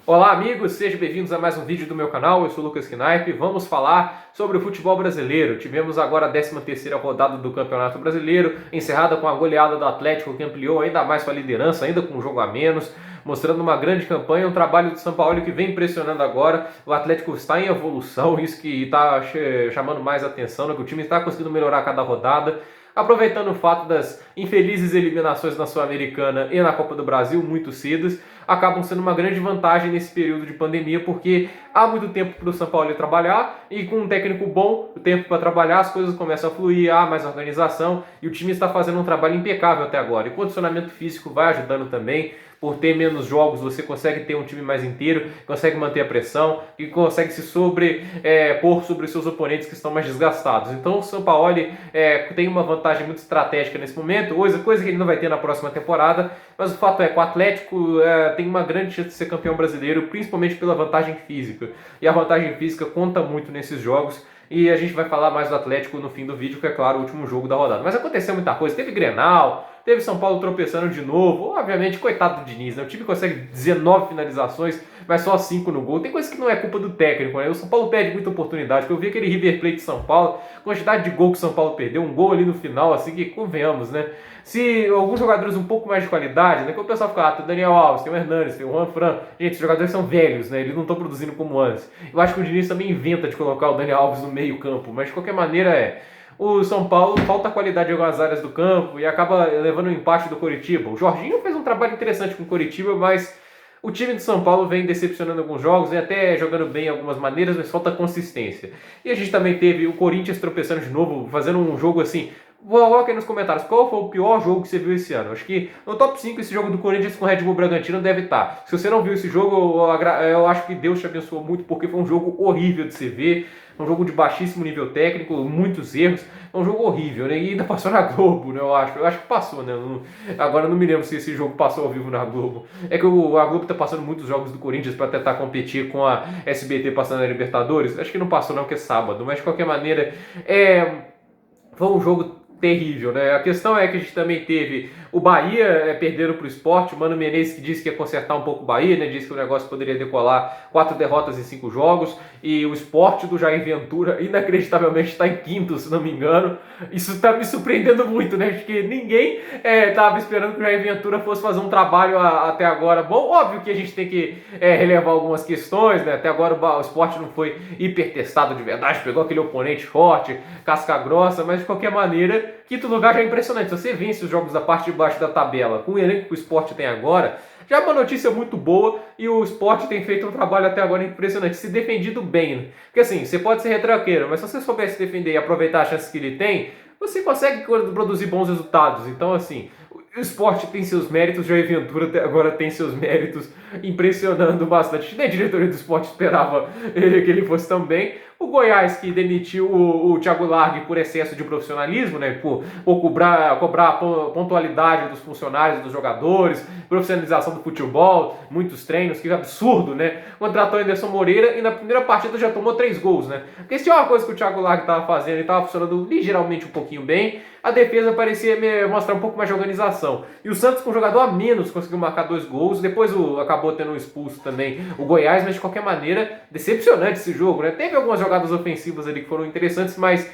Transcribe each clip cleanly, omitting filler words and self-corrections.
Olá amigos, sejam bem-vindos a mais um vídeo do meu canal, eu sou o Lucas Knaip. Vamos falar sobre o futebol brasileiro. Tivemos agora a 13ª rodada do Campeonato Brasileiro, encerrada com a goleada do Atlético, que ampliou ainda mais sua liderança, ainda com um jogo a menos, mostrando uma grande campanha, um trabalho do São Paulo que vem impressionando agora. O Atlético está em evolução, isso que está chamando mais atenção, né? Que o time está conseguindo melhorar a cada rodada. Aproveitando o fato das infelizes eliminações na Sul-Americana e na Copa do Brasil, muito cedas, acabam sendo uma grande vantagem nesse período de pandemia, porque há muito tempo para o São Paulo trabalhar e com um técnico bom, o tempo para trabalhar, as coisas começam a fluir, há mais organização e o time está fazendo um trabalho impecável até agora. E o condicionamento físico vai ajudando também. Por ter menos jogos, você consegue ter um time mais inteiro, consegue manter a pressão e consegue se pôr sobre os seus oponentes que estão mais desgastados. Então o São Paulo tem uma vantagem muito estratégica nesse momento, coisa que ele não vai ter na próxima temporada, mas o fato é que o Atlético tem uma grande chance de ser campeão brasileiro, principalmente pela vantagem física. E a vantagem física conta muito nesses jogos. E a gente vai falar mais do Atlético no fim do vídeo, que é claro, o último jogo da rodada. Mas aconteceu muita coisa, teve Grenal, teve São Paulo tropeçando de novo. Obviamente, coitado do Diniz, né? O time consegue 19 finalizações, mas só 5 no gol. Tem coisa que não é culpa do técnico, né? O São Paulo perde muita oportunidade, porque eu vi aquele River Plate de São Paulo, quantidade de gol que o São Paulo perdeu, um gol ali no final, assim, que convenhamos, né? Se alguns jogadores um pouco mais de qualidade, né? Que o pessoal fica, tem o Daniel Alves, tem o Hernanes, tem o Juan Fran. Gente, esses jogadores são velhos, né? Eles não estão produzindo como antes. Eu acho que o Diniz também inventa de colocar o Daniel Alves no meio campo, mas de qualquer maneira o São Paulo falta qualidade em algumas áreas do campo e acaba levando o empate do Coritiba. O Jorginho fez um trabalho interessante com o Coritiba, mas o time de São Paulo vem decepcionando alguns jogos, vem até jogando bem em algumas maneiras, mas falta consistência. E a gente também teve o Corinthians tropeçando de novo, fazendo um jogo assim. Coloca aí nos comentários qual foi o pior jogo que você viu esse ano. Acho que no top 5 esse jogo do Corinthians com o Red Bull Bragantino deve estar. Se você não viu esse jogo, eu acho que Deus te abençoou muito, porque foi um jogo horrível de se ver. Um jogo de baixíssimo nível técnico, muitos erros. É um jogo horrível, né? E ainda passou na Globo, né? Eu acho que passou, né? Agora eu não me lembro se esse jogo passou ao vivo na Globo. É que a Globo tá passando muitos jogos do Corinthians para tentar competir com a SBT passando na Libertadores. Acho que não passou não, porque é sábado. Mas de qualquer maneira, foi um jogo terrível, né? A questão é que a gente também teve o Bahia perdendo para o Sport, o Mano Menezes que disse que ia consertar um pouco o Bahia, né? Disse que o negócio poderia decolar, 4 derrotas em 5 jogos, e o Sport do Jair Ventura inacreditavelmente está em quinto, se não me engano. Isso está me surpreendendo muito, né? Porque ninguém estava esperando que o Jair Ventura fosse fazer um trabalho até agora bom. Óbvio que a gente tem que relevar algumas questões, né? Até agora o Sport não foi hiper testado de verdade, pegou aquele oponente forte, casca grossa, mas de qualquer maneira, quinto lugar já é impressionante. Se você vence os jogos da parte de baixo da tabela com o elenco que o Sport tem agora, já é uma notícia muito boa e o Sport tem feito um trabalho até agora impressionante, se defendido bem, né? Porque assim, você pode ser retranqueiro, mas se você souber se defender e aproveitar a chance que ele tem, você consegue produzir bons resultados. Então assim, o Sport tem seus méritos, o Jair Ventura até agora tem seus méritos, impressionando bastante. Nem a diretoria do Sport esperava que ele fosse tão bem. O Goiás, que demitiu o Thiago Largue por excesso de profissionalismo, né, por cobrar a pontualidade dos funcionários, dos jogadores, profissionalização do futebol, muitos treinos, que absurdo, né? Contratou o Anderson Moreira e na primeira partida já tomou 3 gols, né? Porque se tinha uma coisa que o Thiago Largue estava fazendo, ele estava funcionando ligeiramente um pouquinho bem, a defesa parecia mostrar um pouco mais de organização. E o Santos, com um jogador a menos, conseguiu marcar 2 gols. Depois acabou tendo um expulso também o Goiás, mas de qualquer maneira, decepcionante esse jogo, né? Teve algumas jogadas ofensivas ali que foram interessantes, mas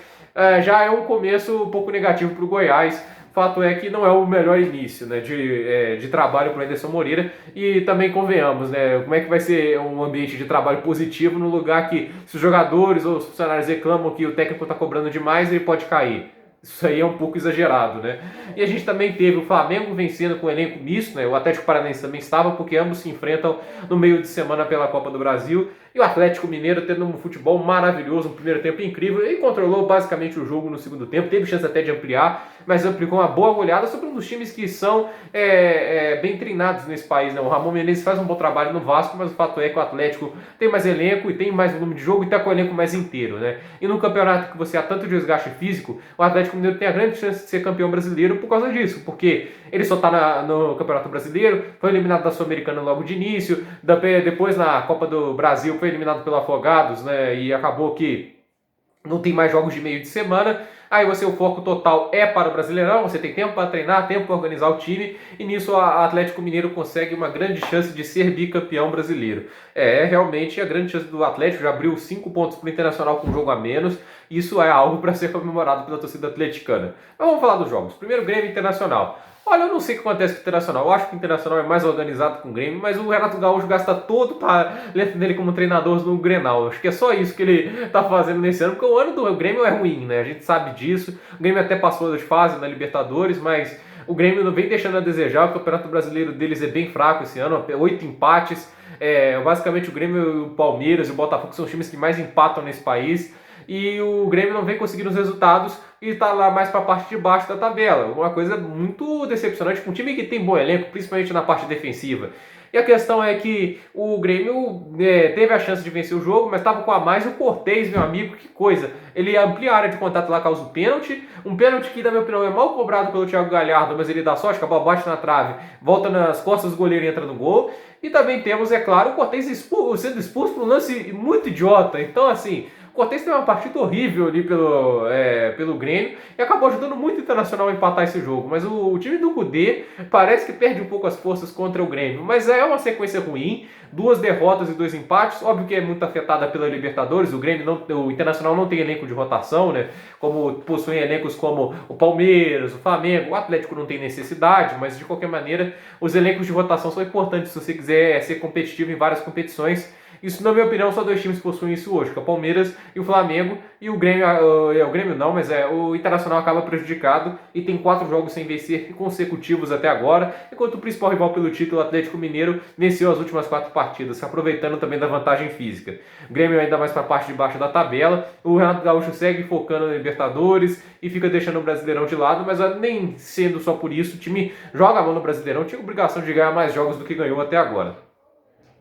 já é um começo um pouco negativo para o Goiás. Fato é que não é o melhor início, né, de trabalho para o Anderson Moreira. E também convenhamos, né, como é que vai ser um ambiente de trabalho positivo no lugar que, se os jogadores ou os funcionários reclamam que o técnico está cobrando demais, ele pode cair. Isso aí é um pouco exagerado, né? E a gente também teve o Flamengo vencendo com o elenco misto, né? O Atlético Paranaense também estava, porque ambos se enfrentam no meio de semana pela Copa do Brasil. E o Atlético Mineiro tendo um futebol maravilhoso, um primeiro tempo incrível, e controlou basicamente o jogo no segundo tempo, teve chance até de ampliar, mas aplicou uma boa goleada sobre um dos times que são bem treinados nesse país, né? O Ramon Menezes faz um bom trabalho no Vasco, mas o fato é que o Atlético tem mais elenco e tem mais volume de jogo e está com o elenco mais inteiro, né? E no campeonato que você há tanto desgaste físico, o Atlético Mineiro tem a grande chance de ser campeão brasileiro por causa disso, porque ele só está no Campeonato Brasileiro, foi eliminado da Sul-Americana logo de início, depois na Copa do Brasil foi eliminado pelo Afogados, né? E acabou que não tem mais jogos de meio de semana, Aí o foco total é para o Brasileirão, você tem tempo para treinar, tempo para organizar o time, e nisso a Atlético Mineiro consegue uma grande chance de ser bicampeão brasileiro. Realmente a grande chance do Atlético, já abriu 5 pontos para o Internacional com um jogo a menos, isso é algo para ser comemorado pela torcida atleticana. Mas vamos falar dos jogos. Primeiro, Grêmio Internacional. Olha, eu não sei o que acontece com o Internacional. Eu acho que o Internacional é mais organizado que o Grêmio, mas o Renato Gaúcho gasta todo o talento dele como treinador no Grenal. Acho que é só isso que ele tá fazendo nesse ano, porque o ano do Grêmio é ruim, né? A gente sabe disso. O Grêmio até passou de fase na Libertadores, mas o Grêmio não vem deixando a desejar. O Campeonato Brasileiro deles é bem fraco esse ano, 8 empates. Basicamente o Grêmio, o Palmeiras e o Botafogo são os times que mais empatam nesse país. E o Grêmio não vem conseguindo os resultados e está lá mais para a parte de baixo da tabela. Uma coisa muito decepcionante para um time que tem bom elenco, principalmente na parte defensiva. E a questão é que o Grêmio teve a chance de vencer o jogo, mas estava com a mais. O Cortez, meu amigo, que coisa. Ele amplia a área de contato lá, causa o pênalti. Um pênalti que, na minha opinião, é mal cobrado pelo Thiago Galhardo, mas ele dá sorte, que a bola bate na trave, volta nas costas do goleiro e entra no gol. E também temos, é claro, o Cortez sendo expulso por um lance muito idiota. Então, assim, o Cortez teve uma partida horrível ali pelo Grêmio e acabou ajudando muito o Internacional a empatar esse jogo. Mas o time do Cudê parece que perde um pouco as forças contra o Grêmio. Mas é uma sequência ruim, 2 derrotas e 2 empates. Óbvio que é muito afetada pela Libertadores. O Internacional não tem elenco de rotação, né? Como possuem elencos como o Palmeiras, o Flamengo. O Atlético não tem necessidade, mas de qualquer maneira os elencos de rotação são importantes se você quiser ser competitivo em várias competições. Isso, na minha opinião, só 2 times possuem isso hoje, que é o Palmeiras e o Flamengo. E o Grêmio, o Grêmio não, mas o Internacional acaba prejudicado e tem 4 jogos sem vencer consecutivos até agora, enquanto o principal rival pelo título, o Atlético Mineiro, venceu as últimas 4 partidas, se aproveitando também da vantagem física. O Grêmio ainda mais para a parte de baixo da tabela. O Renato Gaúcho segue focando na Libertadores e fica deixando o Brasileirão de lado, mas nem sendo só por isso, o time joga a mão no Brasileirão, tinha a obrigação de ganhar mais jogos do que ganhou até agora.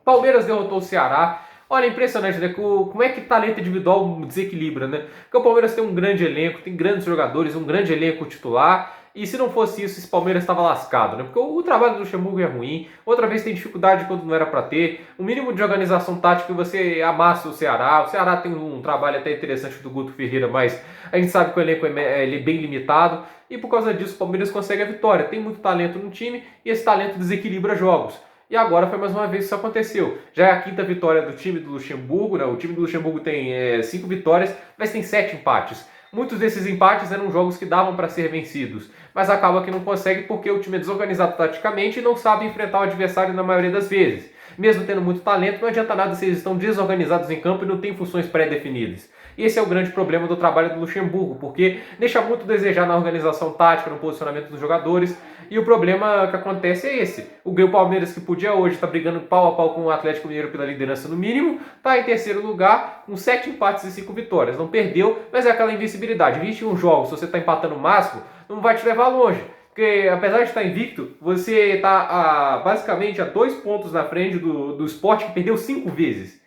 Palmeiras derrotou o Ceará. Olha, impressionante, né? Como é que talento individual desequilibra, né? Porque o Palmeiras tem um grande elenco, tem grandes jogadores, um grande elenco titular. E se não fosse isso, esse Palmeiras estava lascado, né? Porque o trabalho do Luxemburgo é ruim. Outra vez tem dificuldade quando não era para ter. O mínimo de organização tática você amassa o Ceará. O Ceará tem um trabalho até interessante do Guto Ferreira, mas a gente sabe que o elenco ele é bem limitado. E por causa disso, o Palmeiras consegue a vitória. Tem muito talento no time e esse talento desequilibra jogos. E agora foi mais uma vez que isso aconteceu. Já é a 5ª vitória do time do Luxemburgo, né? O time do Luxemburgo tem 5 vitórias, mas tem 7 empates. Muitos desses empates eram jogos que davam para ser vencidos, mas acaba que não consegue porque o time é desorganizado taticamente e não sabe enfrentar o adversário na maioria das vezes. Mesmo tendo muito talento, não adianta nada se eles estão desorganizados em campo e não têm funções pré-definidas. E esse é o grande problema do trabalho do Luxemburgo, porque deixa muito a desejar na organização tática, no posicionamento dos jogadores, e o problema que acontece é esse. O Palmeiras, que podia hoje estar brigando pau a pau com o Atlético Mineiro pela liderança no mínimo, está em 3º lugar, com 7 empates e 5 vitórias. Não perdeu, mas é aquela invencibilidade. 21 jogos, se você está empatando o máximo, não vai te levar longe. Porque apesar de estar invicto, você está basicamente a 2 pontos na frente do Sport, que perdeu 5 vezes.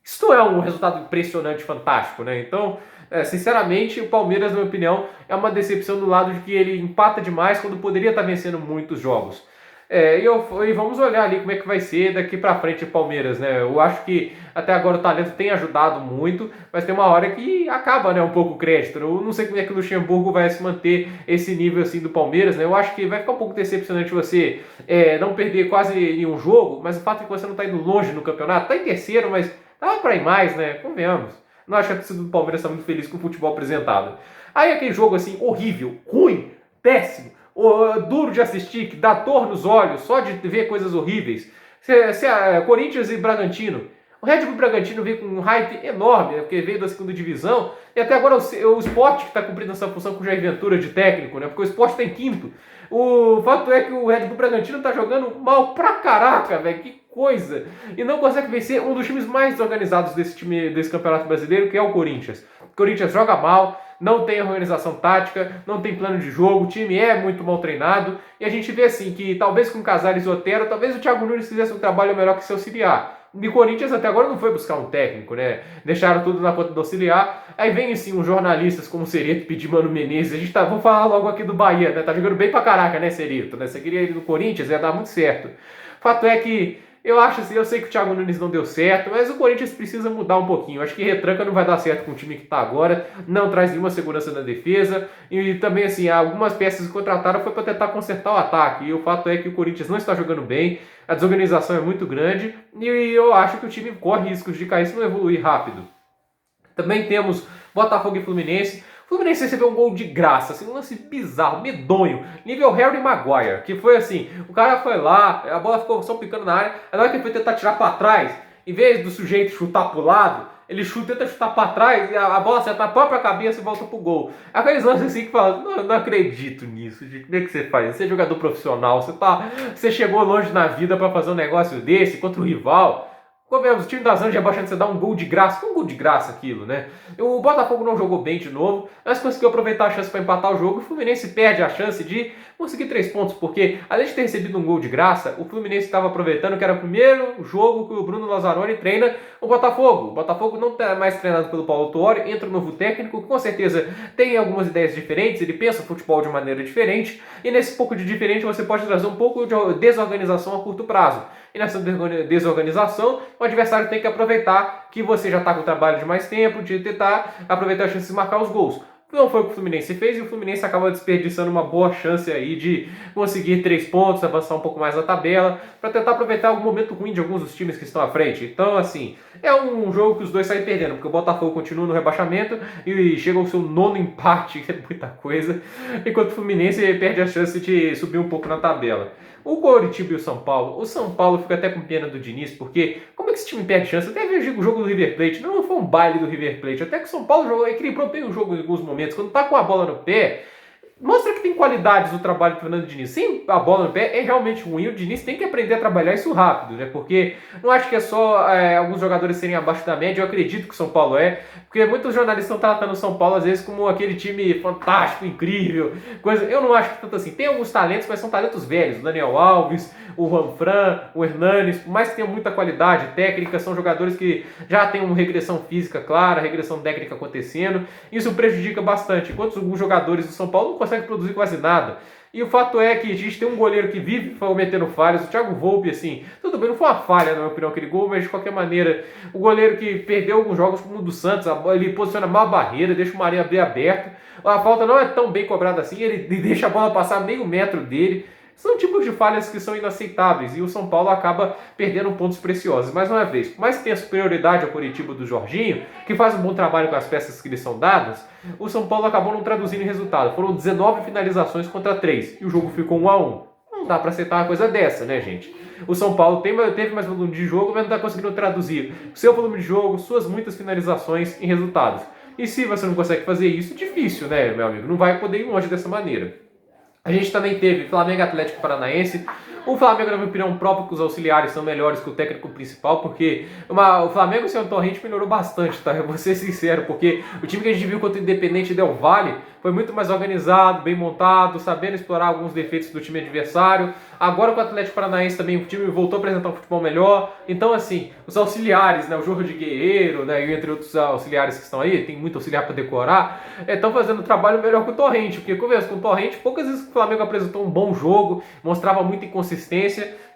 Isso é um resultado impressionante, fantástico, né? Então, sinceramente, o Palmeiras, na minha opinião, é uma decepção do lado de que ele empata demais quando poderia estar vencendo muitos jogos. E vamos olhar ali como é que vai ser daqui pra frente o Palmeiras, né? Eu acho que até agora o talento tem ajudado muito, mas tem uma hora que acaba, né, um pouco o crédito. Eu não sei como é que o Luxemburgo vai se manter esse nível assim do Palmeiras, né? Eu acho que vai ficar um pouco decepcionante você não perder quase nenhum jogo, mas o fato de que você não tá indo longe no campeonato, tá em 3º, mas dá pra ir mais, né? Convenhamos. Não acho que a torcida do Palmeiras está muito feliz com o futebol apresentado. Aí aquele jogo assim, horrível, ruim, péssimo, duro de assistir, que dá dor nos olhos, só de ver coisas horríveis. Corinthians e Bragantino. O Red Bull Bragantino veio com um hype enorme, porque veio da 2ª divisão, e até agora o Sport que está cumprindo essa função com o Jair Ventura de técnico, né? Porque o Sport está em 5º. O fato é que o Red Bull Bragantino está jogando mal pra caraca, velho, que coisa. E não consegue vencer um dos times mais organizados desse campeonato brasileiro, que é o Corinthians. O Corinthians joga mal, não tem organização tática, não tem plano de jogo, o time é muito mal treinado, e a gente vê assim que talvez com Casares e Otero, talvez o Thiago Nunes fizesse um trabalho melhor que seu auxiliar. E o Corinthians até agora não foi buscar um técnico, né? Deixaram tudo na conta do auxiliar. Aí vem assim uns jornalistas como o Serito pedir Mano Menezes. A gente vamos falar logo aqui do Bahia, né? Tá jogando bem pra caraca, né, Serito? Né? Você queria ir no Corinthians, ia dar muito certo. Fato é que Eu acho assim, eu sei que o Thiago Nunes não deu certo, mas o Corinthians precisa mudar um pouquinho. Eu acho que retranca não vai dar certo com o time que está agora, não traz nenhuma segurança na defesa. E também, assim, algumas peças que contrataram foi para tentar consertar o ataque. E o fato é que o Corinthians não está jogando bem, a desorganização é muito grande e eu acho que o time corre riscos de cair se não evoluir rápido. Também temos Botafogo e Fluminense. O Fluminense recebeu um gol de graça, assim, um lance bizarro, medonho, nível Harry Maguire, que foi assim, o cara foi lá, a bola ficou só picando na área, aí na hora que ele foi tentar tirar para trás, em vez do sujeito chutar pro lado, ele tenta chutar para trás e a bola acerta na própria cabeça e volta pro gol. Aqueles lances assim que fala, não acredito nisso, gente. Como é que você faz? Você é jogador profissional, você chegou longe na vida para fazer um negócio desse contra o rival. O time da Zanja abaixando, você dá um gol de graça. Que um gol de graça aquilo, né? O Botafogo não jogou bem de novo, mas conseguiu aproveitar a chance para empatar o jogo. O Fluminense perde a chance de conseguir 3 pontos, porque além de ter recebido um gol de graça, o Fluminense estava aproveitando que era o primeiro jogo que o Bruno Lazzaroni treina o Botafogo. O Botafogo não está mais treinado pelo Paulo Tuori, entra um novo técnico, que com certeza tem algumas ideias diferentes, ele pensa o futebol de maneira diferente, e nesse pouco de diferente você pode trazer um pouco de desorganização a curto prazo. E nessa desorganização, o adversário tem que aproveitar que você já está com o trabalho de mais tempo, de tentar aproveitar a chance de marcar os gols. Não foi o que o Fluminense fez e o Fluminense acaba desperdiçando uma boa chance aí de conseguir 3 pontos, avançar um pouco mais na tabela, para tentar aproveitar algum momento ruim de alguns dos times que estão à frente. Então, assim, é um jogo que os dois saem perdendo, porque o Botafogo continua no rebaixamento e chega ao seu 9º empate, que é muita coisa, enquanto o Fluminense perde a chance de subir um pouco na tabela. O Coritiba e o São Paulo fica até com pena do Diniz, porque como é que esse time perde chance? Até vi o jogo do River Plate, não foi um baile do River Plate, até que o São Paulo jogou, equilibrou bem o jogo em alguns momentos, quando tá com a bola no pé, mostra que tem qualidades do trabalho do Fernando Diniz. Sem a bola no pé é realmente ruim. O Diniz tem que aprender a trabalhar isso rápido, né? Porque não acho que é só alguns jogadores serem abaixo da média. Eu acredito que o São Paulo é. Porque muitos jornalistas estão tratando o São Paulo às vezes como aquele time fantástico, incrível. Coisa. Eu não acho que tanto assim. Tem alguns talentos, mas são talentos velhos. O Daniel Alves, o Juanfran, o Hernanes. Por mais que tenham muita qualidade técnica, são jogadores que já têm uma regressão física clara, regressão técnica acontecendo. Isso prejudica bastante. Enquanto alguns jogadores do São Paulo não consegue produzir quase nada. E o fato é que a gente tem um goleiro que vive cometendo falhas. O Thiago Volpi, assim, tudo bem, não foi uma falha, na minha opinião, aquele gol, mas de qualquer maneira, o goleiro que perdeu alguns jogos como o do Santos, ele posiciona mal a barreira, deixa o Marinho abrir aberto. A falta não é tão bem cobrada assim, ele deixa a bola passar meio metro dele. São tipos de falhas que são inaceitáveis e o São Paulo acaba perdendo pontos preciosos. Mais uma vez, por mais que tenha superioridade ao Coritiba do Jorginho, que faz um bom trabalho com as peças que lhe são dadas, o São Paulo acabou não traduzindo em resultado. Foram 19 finalizações contra 3 e o jogo ficou 1-1. Não dá para aceitar uma coisa dessa, né, gente? O São Paulo teve mais volume de jogo, mas não está conseguindo traduzir seu volume de jogo, suas muitas finalizações em resultados. E se você não consegue fazer isso, é difícil, né, meu amigo? Não vai poder ir longe dessa maneira. A gente também teve Flamengo e Atlético Paranaense. O Flamengo, na minha opinião, próprio que os auxiliares são melhores que o técnico principal, porque o Flamengo sem o Torrente melhorou bastante, tá? Eu vou ser sincero, porque o time que a gente viu contra o Independente Del Valle foi muito mais organizado, bem montado, sabendo explorar alguns defeitos do time adversário. Agora com o Atlético Paranaense também o time voltou a apresentar um futebol melhor. Então, assim, os auxiliares, né, o Jorge de Guerreiro, né, e entre outros auxiliares que estão aí, tem muito auxiliar para decorar, estão fazendo um trabalho melhor que o Torrente, porque com o Torrente, poucas vezes o Flamengo apresentou um bom jogo, mostrava muita inconsistência,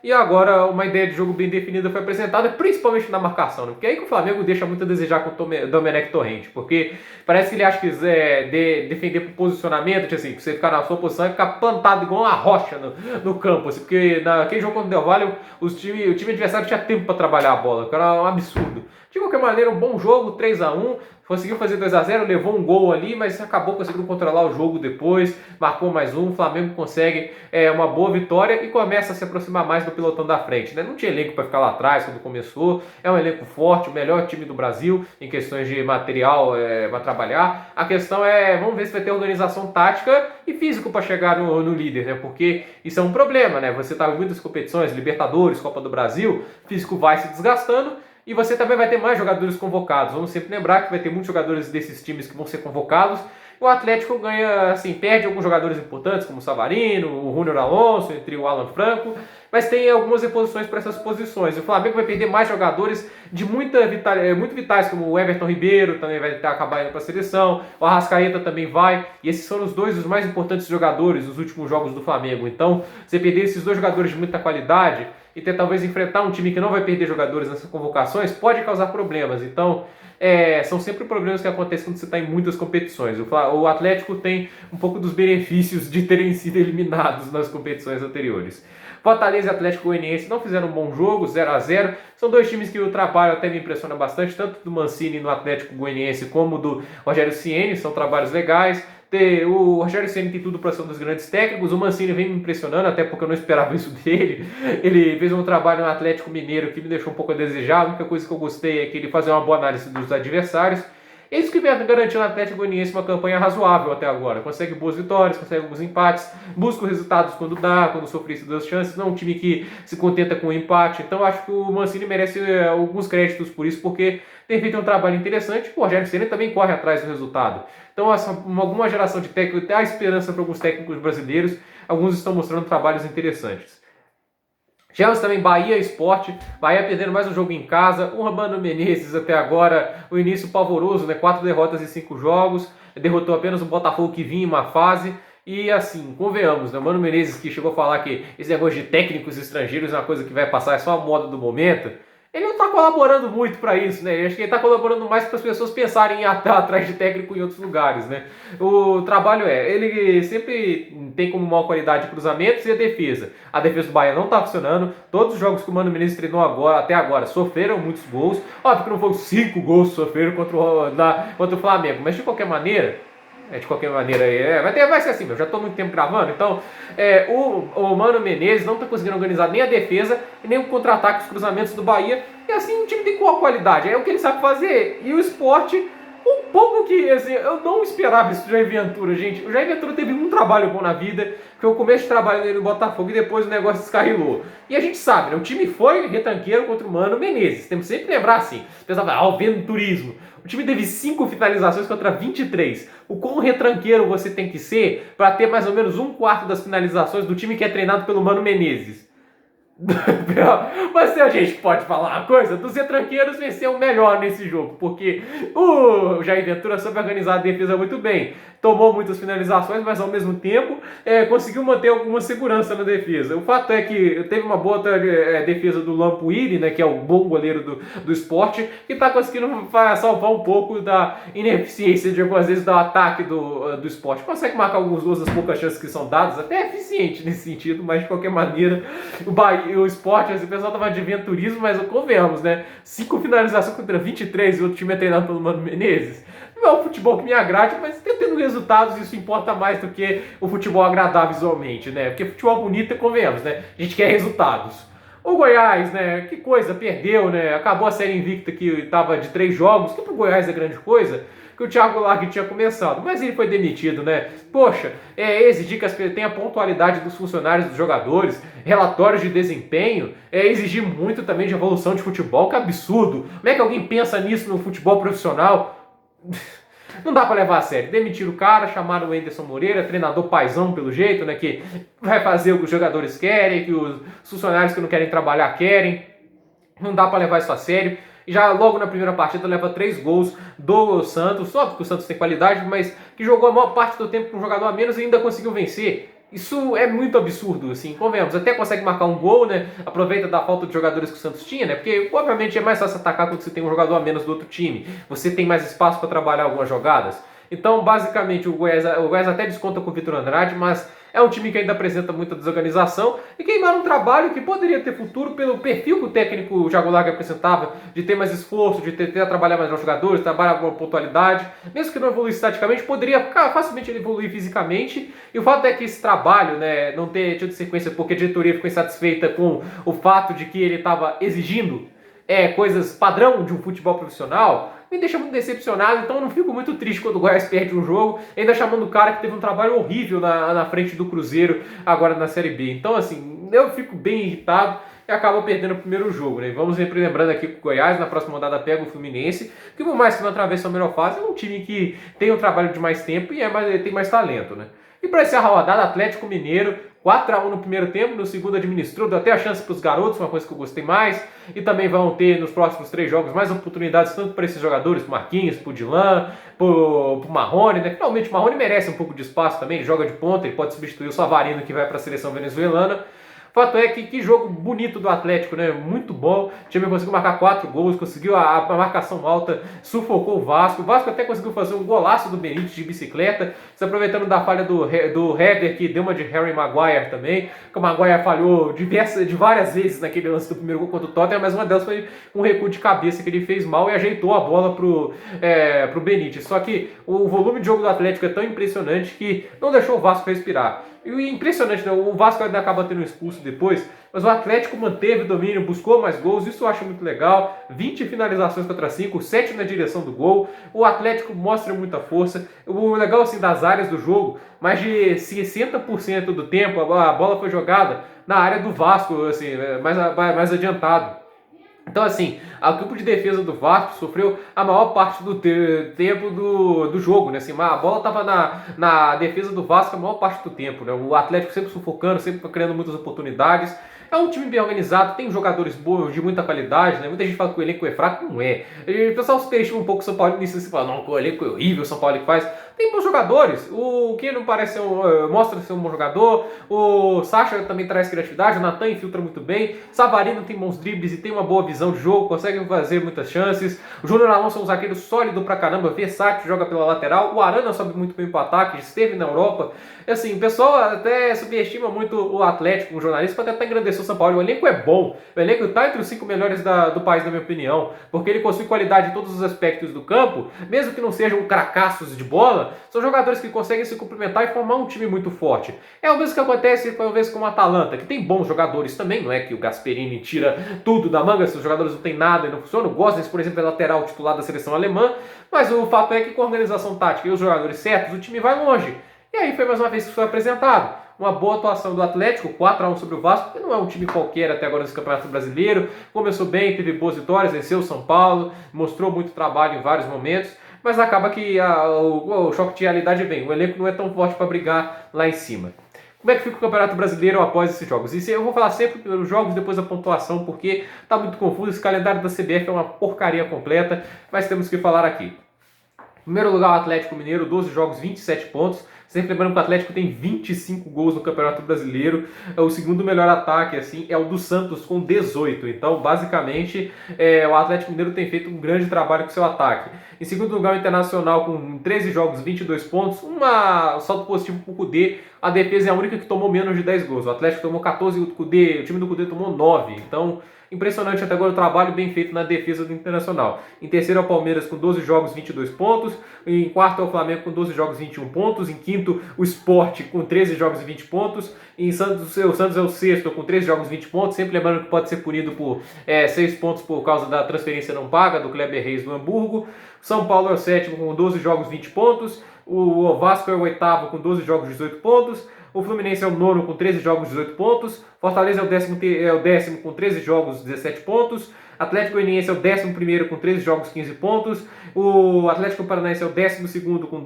e agora uma ideia de jogo bem definida foi apresentada, principalmente na marcação, né? Porque é aí que o Flamengo deixa muito a desejar com o Domenech Torrente, porque parece que ele acha que defender por posicionamento, tipo assim, você ficar na sua posição e ficar plantado igual uma rocha no campo, assim, porque naquele jogo contra o Del Valle, o time adversário tinha tempo para trabalhar a bola, que era um absurdo. De qualquer maneira, um bom jogo, 3-1, conseguiu fazer 2-0, levou um gol ali, mas acabou conseguindo controlar o jogo depois, marcou mais um, o Flamengo consegue uma boa vitória e começa a se aproximar mais do pelotão da frente, né? Não tinha elenco para ficar lá atrás quando começou, é um elenco forte, o melhor time do Brasil em questões de material para trabalhar. A questão vamos ver se vai ter organização tática e físico para chegar no líder, né? Porque isso é um problema, né? Você tá em muitas competições, Libertadores, Copa do Brasil, o físico vai se desgastando, e você também vai ter mais jogadores convocados. Vamos sempre lembrar que vai ter muitos jogadores desses times que vão ser convocados. O Atlético ganha, assim, perde alguns jogadores importantes, como o Savarino, o Júnior Alonso, entre o Alan Franco. mas tem algumas reposições para essas posições. O Flamengo vai perder mais jogadores de muito vitais, como o Everton Ribeiro, também vai acabar indo para a seleção, o Arrascaeta também vai, e esses foram os mais importantes jogadores dos últimos jogos do Flamengo. Então, você perder esses dois jogadores de muita qualidade e ter talvez enfrentar um time que não vai perder jogadores nessas convocações, pode causar problemas. Então, são sempre problemas que acontecem quando você está em muitas competições. O Atlético tem um pouco dos benefícios de terem sido eliminados nas competições anteriores. Fortaleza e Atlético Goianiense não fizeram um bom jogo, 0-0. São dois times que o trabalho até me impressiona bastante, tanto do Mancini no Atlético Goianiense como do Rogério Ceni, são trabalhos legais. O Rogério Ceni tem tudo para ser um dos grandes técnicos, o Mancini vem me impressionando, até porque eu não esperava isso dele. Ele fez um trabalho no Atlético Mineiro que me deixou um pouco a desejar. A única coisa que eu gostei é que ele fazia uma boa análise dos adversários. É isso que vem garantindo ao Atlético Goianiense uma campanha razoável até agora. Consegue boas vitórias, consegue alguns empates, busca resultados quando dá, quando sofre duas chances. Não é um time que se contenta com o empate. Então acho que o Mancini merece alguns créditos por isso, porque tem feito um trabalho interessante. O Rogério Ceni também corre atrás do resultado. Então alguma geração de técnicos, até há esperança para alguns técnicos brasileiros. Alguns estão mostrando trabalhos interessantes. Tivemos também Bahia e Sport, Bahia perdendo mais um jogo em casa, o Mano Menezes até agora, o início pavoroso, né? 4 derrotas em 5 jogos, derrotou apenas o Botafogo que vinha em uma fase, e assim, convenhamos, né? O Mano Menezes que chegou a falar que esse negócio de técnicos estrangeiros é uma coisa que vai passar, é só a moda do momento. Ele não está colaborando muito para isso, né? Eu acho que ele está colaborando mais para as pessoas pensarem em ir atrás de técnico em outros lugares, né? O trabalho ele sempre tem como maior qualidade cruzamentos e a defesa. A defesa do Bahia não está funcionando. Todos os jogos que o Mano Menezes treinou até agora sofreram muitos gols. Óbvio que não foram 5 gols que sofreram contra o Flamengo, mas de qualquer maneira... vai ser assim, eu já estou muito tempo gravando, então o Mano Menezes não está conseguindo organizar nem a defesa e nem o contra-ataque, os cruzamentos do Bahia, e assim, o time tem qual qualidade? É o que ele sabe fazer, e o Sport, um pouco que, assim, eu não esperava isso do Jair Ventura, gente. O Jair Ventura teve um trabalho bom na vida, que foi o começo de trabalho dele no Botafogo, e depois o negócio descarrilou. E a gente sabe, né, o time foi retranqueiro contra o Mano Menezes, temos que sempre lembrar assim, pensava, o venturismo. O time teve 5 finalizações contra 23. O quão retranqueiro você tem que ser para ter mais ou menos 1/4 das finalizações do time que é treinado pelo Mano Menezes? Mas se a gente pode falar uma coisa, dos retranqueiros venceu o melhor nesse jogo, porque o Jair Ventura soube organizar a defesa muito bem, tomou muitas finalizações, mas ao mesmo tempo conseguiu manter alguma segurança na defesa. O fato é que teve uma boa defesa do Lampuiri, né, que é o bom goleiro do Sport, que está conseguindo salvar um pouco da ineficiência de algumas vezes do ataque do Sport. Consegue marcar alguns gols das poucas chances que são dadas, até eficiente nesse sentido, mas de qualquer maneira o Sport, o pessoal tava de venturismo, mas convenhamos, né? 5 finalizações contra 23 e o outro time é treinado pelo Mano Menezes. Não é um futebol que me agrade, mas tendo resultados, isso importa mais do que o futebol agradar visualmente, né? Porque futebol bonito, convenhamos, né? A gente quer resultados. O Goiás, né? Que coisa, perdeu, né? Acabou a série invicta que estava de 3 jogos, que pro Goiás é grande coisa, que o Thiago Largue tinha começado, mas ele foi demitido, né? Poxa, exigir que tenha a pontualidade dos funcionários, dos jogadores, relatórios de desempenho, exigir muito também de evolução de futebol, que absurdo. Como é que alguém pensa nisso no futebol profissional? Não dá pra levar a sério. Demitiram o cara, chamaram o Anderson Moreira, treinador paizão pelo jeito, né? Que vai fazer o que os jogadores querem, que os funcionários que não querem trabalhar querem. Não dá pra levar isso a sério. E já logo na primeira partida leva 3 gols do Santos, só porque o Santos tem qualidade, mas que jogou a maior parte do tempo com um jogador a menos e ainda conseguiu vencer. Isso é muito absurdo, assim, convenhamos. Até consegue marcar um gol, né? Aproveita da falta de jogadores que o Santos tinha, né? Porque, obviamente, é mais fácil atacar quando você tem um jogador a menos do outro time. Você tem mais espaço para trabalhar algumas jogadas. Então, basicamente, o Goiás até desconta com o Vitor Andrade, mas é um time que ainda apresenta muita desorganização e queimaram um trabalho que poderia ter futuro pelo perfil que o técnico Thiago Largue apresentava, de ter mais esforço, de ter a trabalhar mais nos jogadores, trabalhar com pontualidade, mesmo que não evoluísse taticamente, poderia facilmente evoluir fisicamente. E o fato é que esse trabalho, né, não ter tido sequência porque a diretoria ficou insatisfeita com o fato de que ele estava exigindo coisas padrão de um futebol profissional, me deixa muito decepcionado. Então eu não fico muito triste quando o Goiás perde um jogo, ainda chamando o cara que teve um trabalho horrível na frente do Cruzeiro agora na Série B. Então assim, eu fico bem irritado e acaba perdendo o primeiro jogo, né? Vamos sempre lembrando aqui que o Goiás na próxima rodada pega o Fluminense, que por mais que não atravesse a melhor fase, é um time que tem um trabalho de mais tempo e tem mais talento, né? E para encerrar a rodada, Atlético Mineiro 4-1 no primeiro tempo, no segundo administrou, deu até a chance para os garotos, uma coisa que eu gostei mais, e também vão ter nos próximos 3 jogos mais oportunidades, tanto para esses jogadores, para o Marquinhos, para o Dilan, para o Marrone, né? Finalmente o Marrone merece um pouco de espaço também, ele joga de ponta, ele pode substituir o Savarino que vai para a seleção venezuelana. Fato é que jogo bonito do Atlético, né? Muito bom. O time conseguiu marcar 4 gols, conseguiu a marcação alta, sufocou o Vasco. O Vasco até conseguiu fazer um golaço do Benítez de bicicleta, se aproveitando da falha do Hever, que deu uma de Harry Maguire também. Que o Maguire falhou de várias vezes naquele lance do primeiro gol contra o Tottenham, mas uma delas foi um recuo de cabeça que ele fez mal e ajeitou a bola pro Benítez. Só que o volume de jogo do Atlético é tão impressionante que não deixou o Vasco respirar. E impressionante, né? O Vasco ainda acaba tendo expulso depois, mas o Atlético manteve o domínio, buscou mais gols, isso eu acho muito legal. 20 finalizações contra 5, 7 na direção do gol. O Atlético mostra muita força. O legal assim das áreas do jogo, mais de 60% do tempo a bola foi jogada na área do Vasco, assim, mais adiantado. Então, assim, o campo de defesa do Vasco sofreu a maior parte do tempo do jogo, né? Assim, a bola estava na defesa do Vasco a maior parte do tempo, né? O Atlético sempre sufocando, sempre criando muitas oportunidades. É um time bem organizado, tem jogadores bons, de muita qualidade, né? Muita gente fala que o elenco é fraco, não é. O pessoal superestima um pouco o São Paulo nisso, se fala, não, o elenco é horrível, o São Paulo que faz. Tem bons jogadores, o que não parece mostra ser um bom jogador, o Sacha também traz criatividade, o Natan infiltra muito bem, Savarino tem bons dribles e tem uma boa visão de jogo, consegue fazer muitas chances, o Júnior Alonso é um zagueiro sólido pra caramba, versátil, joga pela lateral, o Arana sobe muito bem pro ataque, esteve na Europa. Assim, o pessoal até subestima muito o Atlético, o jornalista, para tentar engrandecer o São Paulo. O elenco é bom, o elenco está entre os 5 melhores do país, na minha opinião, porque ele possui qualidade em todos os aspectos do campo, mesmo que não sejam cracassos de bola, são jogadores que conseguem se complementar e formar um time muito forte. É o mesmo que acontece, talvez, com o Atalanta, que tem bons jogadores também, não é que o Gasperini tira tudo da manga, se os jogadores não têm nada e não funcionam. O Gosens, por exemplo, é lateral titular da seleção alemã, mas o fato é que com a organização tática e os jogadores certos, o time vai longe. E aí foi mais uma vez que foi apresentado. Uma boa atuação do Atlético, 4-1 sobre o Vasco, que não é um time qualquer até agora nesse Campeonato Brasileiro. Começou bem, teve boas vitórias, venceu o São Paulo, mostrou muito trabalho em vários momentos, mas acaba que o choque de realidade vem. O elenco não é tão forte para brigar lá em cima. Como é que fica o Campeonato Brasileiro após esses jogos? E eu vou falar sempre primeiro os jogos, depois a pontuação, porque está muito confuso. Esse calendário da CBF é uma porcaria completa, mas temos que falar aqui. Em primeiro lugar, o Atlético Mineiro, 12 jogos, 27 pontos. Sempre lembrando que o Atlético tem 25 gols no Campeonato Brasileiro. O segundo melhor ataque assim é o do Santos com 18. Então, basicamente, o Atlético Mineiro tem feito um grande trabalho com seu ataque. Em segundo lugar, o Internacional com 13 jogos, 22 pontos. Um saldo positivo para o Cudê. A defesa é a única que tomou menos de 10 gols. O Atlético tomou 14 e o time do Cudê tomou 9. Então, impressionante até agora o trabalho bem feito na defesa do Internacional. Em terceiro é o Palmeiras com 12 jogos, 22 pontos. Em quarto é o Flamengo com 12 jogos, 21 pontos. Em quinto, o Sport com 13 jogos e 20 pontos. E o Santos é o sexto com 13 jogos, 20 pontos. Sempre lembrando que pode ser punido por 6 pontos por causa da transferência não paga do Kleber Reis do Hamburgo. São Paulo é o sétimo com 12 jogos, 20 pontos. O Vasco é o oitavo com 12 jogos, 18 pontos. O Fluminense é o nono com 13 jogos, 18 pontos. Fortaleza é o décimo com 13 jogos, 17 pontos. Atlético Goianiense é o 11º com 13 jogos, 15 pontos. O Atlético Paranaense é o 12º com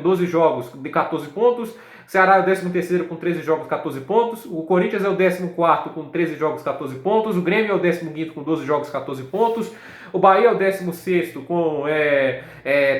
12 jogos, de 14 pontos. Ceará é o 13º com 13 jogos, 14 pontos. O Corinthians é o 14º com 13 jogos, 14 pontos. O Grêmio é o 15º com 12 jogos, 14 pontos. O Bahia é o 16º com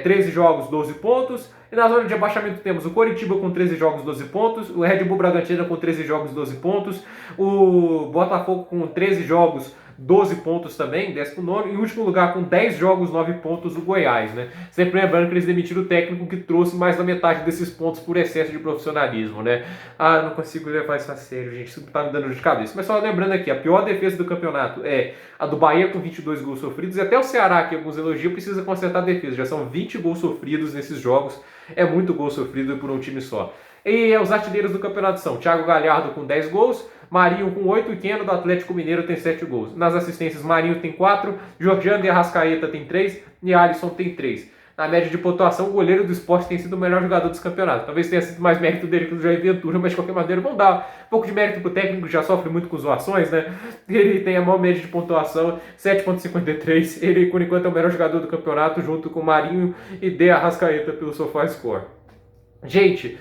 13 jogos, 12 pontos. E na zona de abaixamento temos o Coritiba com 13 jogos, 12 pontos. O Red Bull Bragantino com 13 jogos, 12 pontos. O Botafogo com 13 jogos, 12 pontos também, 19º. E em último lugar, com 10 jogos, 9 pontos, o Goiás, né? Sempre lembrando que eles demitiram o técnico que trouxe mais da metade desses pontos por excesso de profissionalismo, né? Não consigo levar isso a sério, gente. Isso tá me dando de cabeça. Mas só lembrando aqui, a pior defesa do campeonato é a do Bahia com 22 gols sofridos. E até o Ceará, que alguns elogiam, precisa consertar a defesa. Já são 20 gols sofridos nesses jogos. É muito gol sofrido por um time só. E os artilheiros do campeonato são Thiago Galhardo com 10 gols, Marinho com 8 e Keno do Atlético Mineiro tem 7 gols. Nas assistências, Marinho tem 4, Jordiano e Arrascaeta tem 3 e Alisson tem 3. Na média de pontuação, o goleiro do Sport tem sido o melhor jogador dos campeonatos. Talvez tenha sido mais mérito dele que o Jair Ventura, mas de qualquer maneira vamos dar um pouco de mérito pro técnico, que já sofre muito com zoações, né? Ele tem a maior média de pontuação, 7,53. Ele, por enquanto, é o melhor jogador do campeonato, junto com Marinho e De Arrascaeta pelo SofaScore. Gente,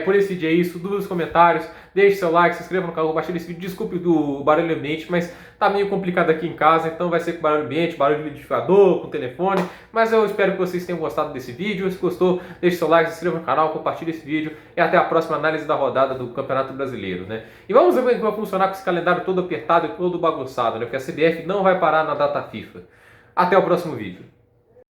por esse vídeo é isso. Dúvidas, comentários, deixe seu like, se inscreva no canal, compartilhe esse vídeo. Desculpe do barulho ambiente, mas tá meio complicado aqui em casa, então vai ser com barulho ambiente, barulho de liquidificador, com telefone. Mas eu espero que vocês tenham gostado desse vídeo. Se gostou, deixe seu like, se inscreva no canal, compartilhe esse vídeo. E até a próxima análise da rodada do Campeonato Brasileiro, né? E vamos ver como é que vai funcionar com esse calendário todo apertado e todo bagunçado, né? Porque a CBF não vai parar na data FIFA. Até o próximo vídeo.